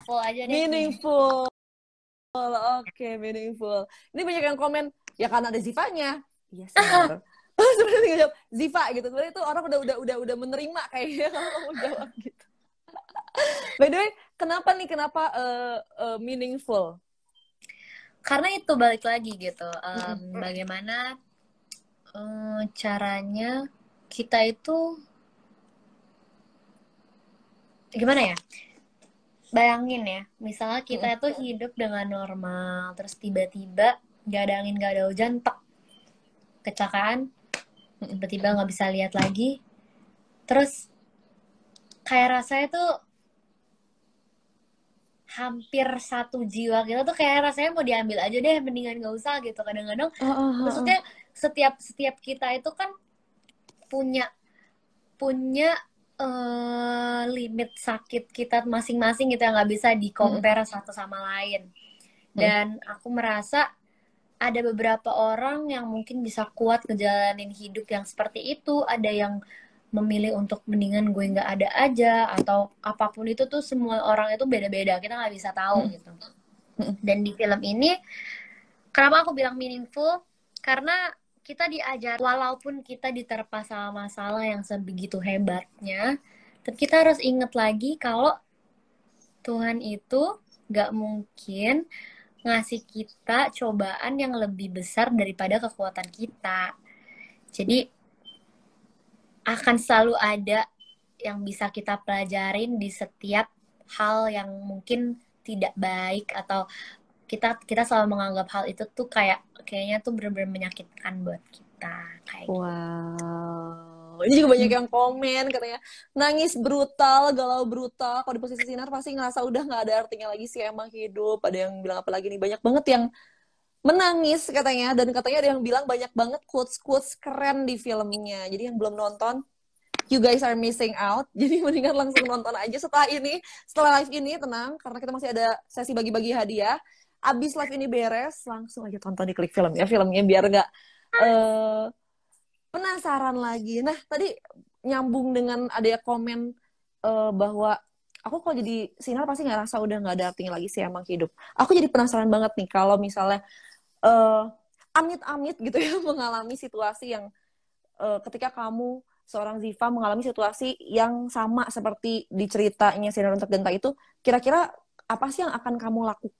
meaningful aja deh. Meaningful. Oke, meaningful. Ini banyak yang komen, ya karena ada Zivanya. Iya sih, bener. Sebenarnya tinggal jawab Ziva gitu. Sebenarnya itu orang udah menerima kayaknya kalau kamu jawab gitu. By the way, kenapa meaningful? Karena itu balik lagi gitu. Bagaimana caranya kita itu gimana ya? Bayangin ya, misalnya kita itu hidup dengan normal, terus tiba-tiba gak ada angin, gak ada hujan, tek, kecelakaan, tiba-tiba nggak bisa lihat lagi, terus kayak rasanya tuh hampir satu jiwa kita tuh kayak rasanya mau diambil aja deh, mendingan nggak usah gitu. Kadang-kadang, maksudnya setiap kita itu kan punya limit sakit kita masing-masing gitu, yang nggak bisa di-compare satu sama lain. Dan aku merasa ada beberapa orang yang mungkin bisa kuat ngejalanin hidup yang seperti itu, ada yang memilih untuk mendingan gue nggak ada aja, atau apapun itu tuh semua orang itu beda-beda, kita nggak bisa tahu gitu. Dan di film ini, kenapa aku bilang meaningful? Karena kita diajar, walaupun kita diterpa sama masalah yang sebegitu hebatnya, tapi kita harus ingat lagi kalau Tuhan itu gak mungkin ngasih kita cobaan yang lebih besar daripada kekuatan kita. Jadi akan selalu ada yang bisa kita pelajarin di setiap hal yang mungkin tidak baik, atau kita selalu menganggap hal itu tuh kayaknya tuh benar-benar menyakitkan buat kita kayak gitu. Wow. Ini juga banyak yang komen katanya nangis brutal, galau brutal. Kalau di posisi Sinar pasti ngerasa udah nggak ada artinya lagi sih emang hidup. Ada yang bilang apa lagi nih, banyak banget yang menangis katanya, dan katanya ada yang bilang banyak banget quotes keren di filmnya. Jadi yang belum nonton, you guys are missing out. Jadi mendingan langsung nonton aja setelah live ini, tenang karena kita masih ada sesi bagi-bagi hadiah. Abis live ini beres, langsung aja tonton, di klik filmnya biar nggak penasaran lagi. Nah, tadi nyambung dengan ada komen bahwa aku kalau jadi Sinar pasti nggak rasa udah nggak ada artinya lagi sih emang hidup. Aku jadi penasaran banget nih kalau misalnya amit-amit gitu ya mengalami situasi yang ketika kamu seorang Ziva mengalami situasi yang sama seperti di ceritanya Sinar untuk Genta itu, kira-kira apa sih yang akan kamu lakukan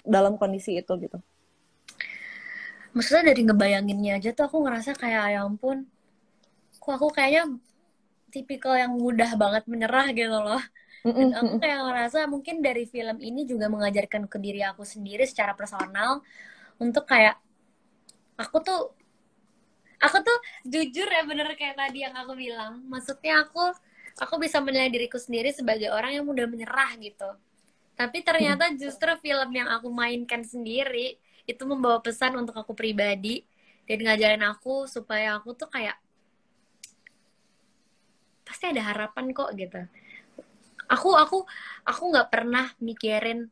dalam kondisi itu gitu? Maksudnya dari ngebayanginnya aja tuh aku ngerasa kayak ya ampun, kok aku kayaknya tipikal yang mudah banget menyerah gitu loh. Dan aku kayak ngerasa mungkin dari film ini juga mengajarkan ke diri aku sendiri secara personal untuk kayak aku tuh jujur ya, bener kayak tadi yang aku bilang. Maksudnya aku bisa menilai diriku sendiri sebagai orang yang mudah menyerah gitu. Tapi ternyata justru film yang aku mainkan sendiri itu membawa pesan untuk aku pribadi dan ngajarin aku supaya aku tuh kayak pasti ada harapan kok gitu. Aku nggak pernah mikirin,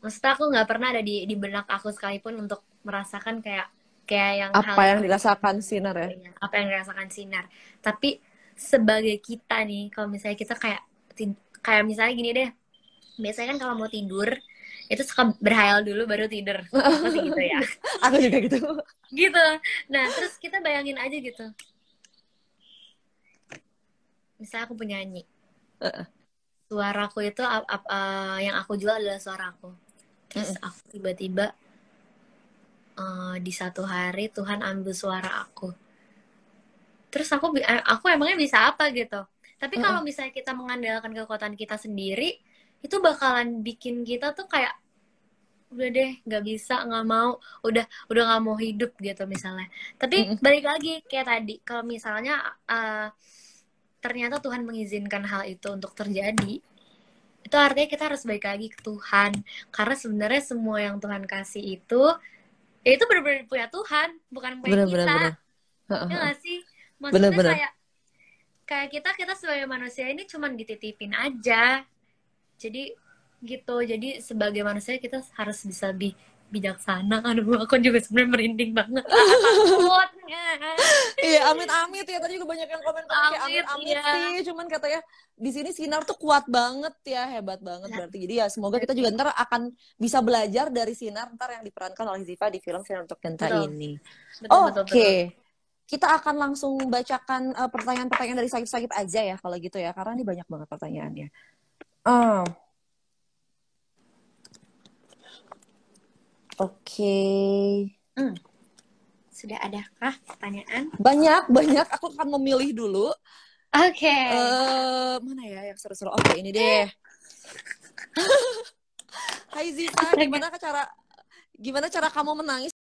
maksudnya aku nggak pernah ada di benak aku sekalipun untuk merasakan kayak yang hal Apa yang yang dirasakan Sinar ya? apa yang dirasakan Sinar. Tapi sebagai kita nih, kalau misalnya kita kayak misalnya gini deh, biasanya kan kalau mau tidur itu suka berhayal dulu baru tidur. Aku sih gitu ya. Aku juga gitu. Gitu. Nah, terus kita bayangin aja gitu. Misalnya aku penyanyi. Suaraku itu yang aku jual adalah suaraku. Terus aku tiba-tiba di satu hari Tuhan ambil suara aku. Terus aku emangnya bisa apa gitu. Tapi kalau misalnya kita mengandalkan kekuatan kita sendiri, itu bakalan bikin kita tuh kayak udah deh nggak bisa, nggak mau, udah nggak mau hidup gitu misalnya. Tapi balik lagi kayak tadi, kalau misalnya ternyata Tuhan mengizinkan hal itu untuk terjadi, itu artinya kita harus balik lagi ke Tuhan, karena sebenarnya semua yang Tuhan kasih itu ya itu benar-benar punya Tuhan, bukan punya kita. Ya nggak sih? Maksudnya Bener-bener. kayak kita sebagai manusia ini cuman dititipin aja. Jadi gitu. Jadi sebagai manusia kita harus bisa lebih bijaksana. Aduh, aku juga sebenarnya merinding banget. Takut. Iya, amit-amit ya. Tadi juga banyak yang komen-komen kayak Amit, amit-amit iya. sih. Cuman katanya di sini sinar tuh kuat banget ya, hebat banget berarti. Jadi ya semoga kita juga ntar akan bisa belajar dari sinar ntar yang diperankan oleh Ziva di film Sinar Untuk Cinta Betul. ini. Betul, betul, betul. Oke. Kita akan langsung bacakan pertanyaan-pertanyaan dari Sakip-Sakip aja ya kalau gitu ya. Karena ini banyak banget pertanyaannya. Oke. Sudah adakah pertanyaan? Banyak. Aku akan memilih dulu. Oke. Mana ya yang seru-seru? Oke, ini deh. Hai Ziva, gimana cara kamu menangis